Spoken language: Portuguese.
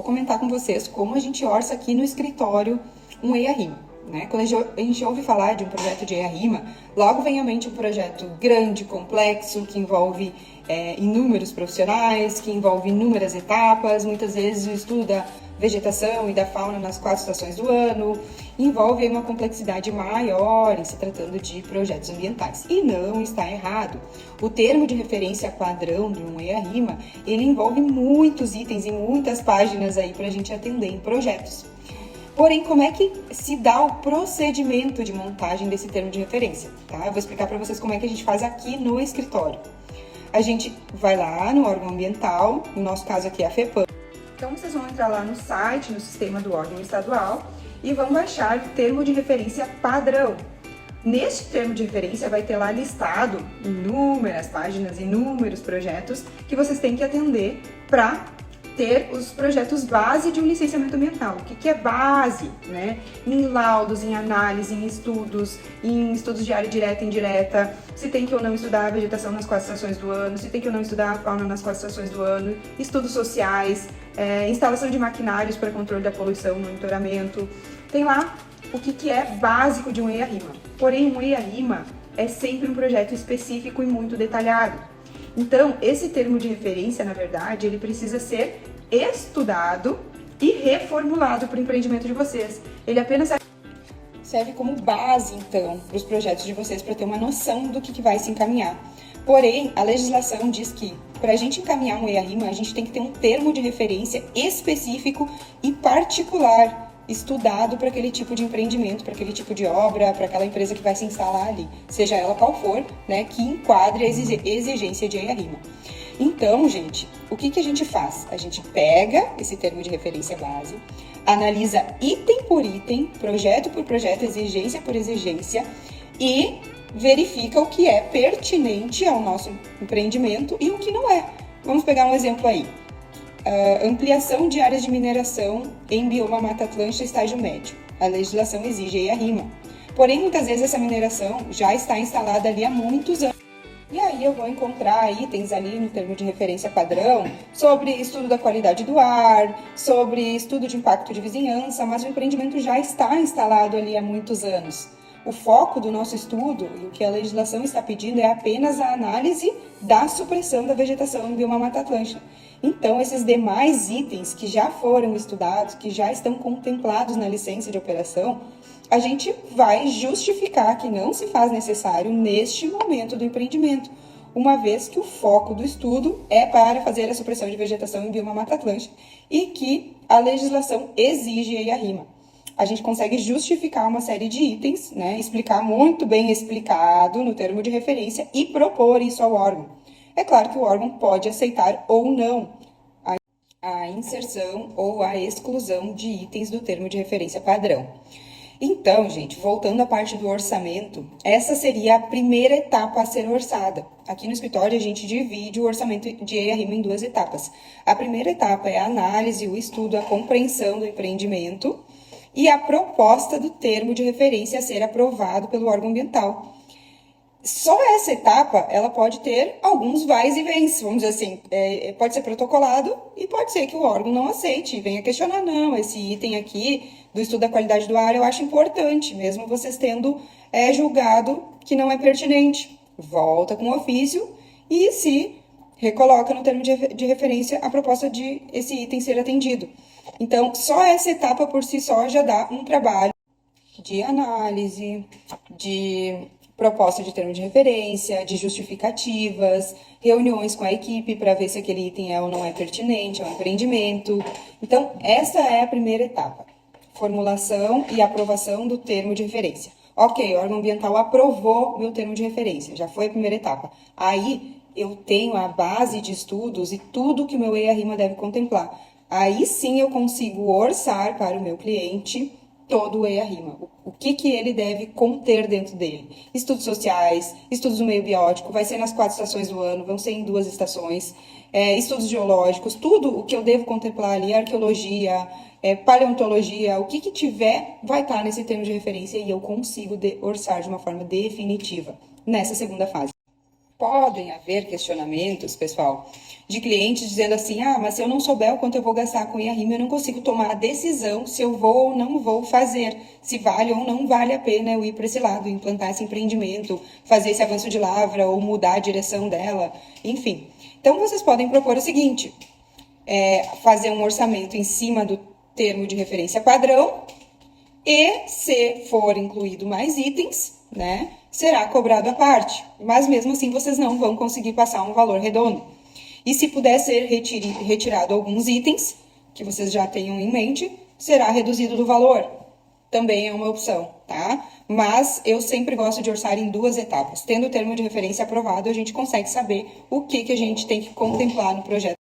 vou comentar com vocês como a gente orça aqui no escritório um EIA-RIMA, né? Quando a gente ouve falar de um projeto de EIA-RIMA, logo vem à mente um projeto grande, complexo, que envolve inúmeros profissionais, que envolve inúmeras etapas, muitas vezes o estudo da vegetação e da fauna nas 4 estações do ano, envolve uma complexidade maior em se tratando de projetos ambientais. E não está errado. O termo de referência padrão de um EIA-RIMA, ele envolve muitos itens e muitas páginas aí para a gente atender em projetos. Porém, como é que se dá o procedimento de montagem desse termo de referência? Tá? Eu vou explicar para vocês como é que a gente faz aqui no escritório. A gente vai lá no órgão ambiental, no nosso caso aqui é a FEPAM. Então, vocês vão entrar lá no site, no sistema do órgão estadual e vão baixar o termo de referência padrão. Neste termo de referência vai ter lá listado inúmeras páginas, inúmeros projetos que vocês têm que atender para ter os projetos base de um licenciamento ambiental. O que é base, né? Em laudos, em análise, em estudos de área direta e indireta, se tem que ou não estudar a vegetação nas 4 estações do ano, se tem que ou não estudar a fauna nas 4 estações do ano, estudos sociais, instalação de maquinários para controle da poluição, monitoramento. Tem lá o que é básico de um EIA-RIMA. Porém, um EIA-RIMA é sempre um projeto específico e muito detalhado. Então, esse termo de referência, na verdade, ele precisa ser estudado e reformulado para o empreendimento de vocês. Ele apenas serve como base, então, para os projetos de vocês, para ter uma noção do que vai se encaminhar. Porém, a legislação diz que, para a gente encaminhar um EIA-RIMA, a gente tem que ter um termo de referência específico e particular, estudado para aquele tipo de empreendimento, para aquele tipo de obra, para aquela empresa que vai se instalar ali, seja ela qual for, né, que enquadre a exigência de EIA-RIMA. Então, gente, o que a gente faz? A gente pega esse termo de referência base, analisa item por item, projeto por projeto, exigência por exigência e verifica o que é pertinente ao nosso empreendimento e o que não é. Vamos pegar um exemplo aí. Ampliação de áreas de mineração em bioma Mata Atlântica estágio médio. A legislação exige EIA-RIMA. Porém, muitas vezes essa mineração já está instalada ali há muitos anos. E aí eu vou encontrar itens ali no termo de referência padrão sobre estudo da qualidade do ar, sobre estudo de impacto de vizinhança, mas o empreendimento já está instalado ali há muitos anos. O foco do nosso estudo e o que a legislação está pedindo é apenas a análise da supressão da vegetação em bioma Mata Atlântica. Então, esses demais itens que já foram estudados, que já estão contemplados na licença de operação, a gente vai justificar que não se faz necessário neste momento do empreendimento, uma vez que o foco do estudo é para fazer a supressão de vegetação em bioma Mata Atlântica e que a legislação exige EIA-RIMA. A gente consegue justificar uma série de itens, né, explicar muito bem explicado no termo de referência e propor isso ao órgão. É claro que o órgão pode aceitar ou não a inserção ou a exclusão de itens do termo de referência padrão. Então, gente, voltando à parte do orçamento, essa seria a primeira etapa a ser orçada. Aqui no escritório a gente divide o orçamento de EIA-RIMA em 2 etapas. A primeira etapa é a análise, o estudo, a compreensão do empreendimento e a proposta do termo de referência a ser aprovado pelo órgão ambiental. Só essa etapa, ela pode ter alguns vais e vens, vamos dizer assim, pode ser protocolado e pode ser que o órgão não aceite e venha questionar, não, esse item aqui do estudo da qualidade do ar eu acho importante, mesmo vocês tendo julgado que não é pertinente. Volta com o ofício e se recoloca no termo de referência a proposta de esse item ser atendido. Então, só essa etapa por si só já dá um trabalho de análise, de proposta de termo de referência, de justificativas, reuniões com a equipe para ver se aquele item é ou não é pertinente ao empreendimento. Então, essa é a primeira etapa. Formulação e aprovação do termo de referência. Ok, o órgão ambiental aprovou meu termo de referência, já foi a primeira etapa. Aí, eu tenho a base de estudos e tudo que o meu EIA-RIMA deve contemplar. Aí sim eu consigo orçar para o meu cliente todo o EIA-RIMA. O que ele deve conter dentro dele? Estudos sociais, estudos do meio biótico, vai ser nas 4 estações do ano, vão ser em 2 estações, estudos geológicos, tudo o que eu devo contemplar ali, arqueologia, paleontologia, o que tiver vai estar nesse termo de referência e eu consigo orçar de uma forma definitiva nessa segunda fase. Podem haver questionamentos, pessoal, de clientes dizendo assim, mas se eu não souber o quanto eu vou gastar com IARIMA, eu não consigo tomar a decisão se eu vou ou não vou fazer, se vale ou não vale a pena eu ir para esse lado, implantar esse empreendimento, fazer esse avanço de lavra ou mudar a direção dela, enfim. Então, vocês podem propor o seguinte, fazer um orçamento em cima do termo de referência padrão e, se for incluído mais itens, né, será cobrado à parte. Mas mesmo assim vocês não vão conseguir passar um valor redondo. E se puder ser retirado alguns itens, que vocês já tenham em mente, será reduzido do valor. Também é uma opção, tá? Mas eu sempre gosto de orçar em 2 etapas. Tendo o termo de referência aprovado, a gente consegue saber o que a gente tem que contemplar no projeto.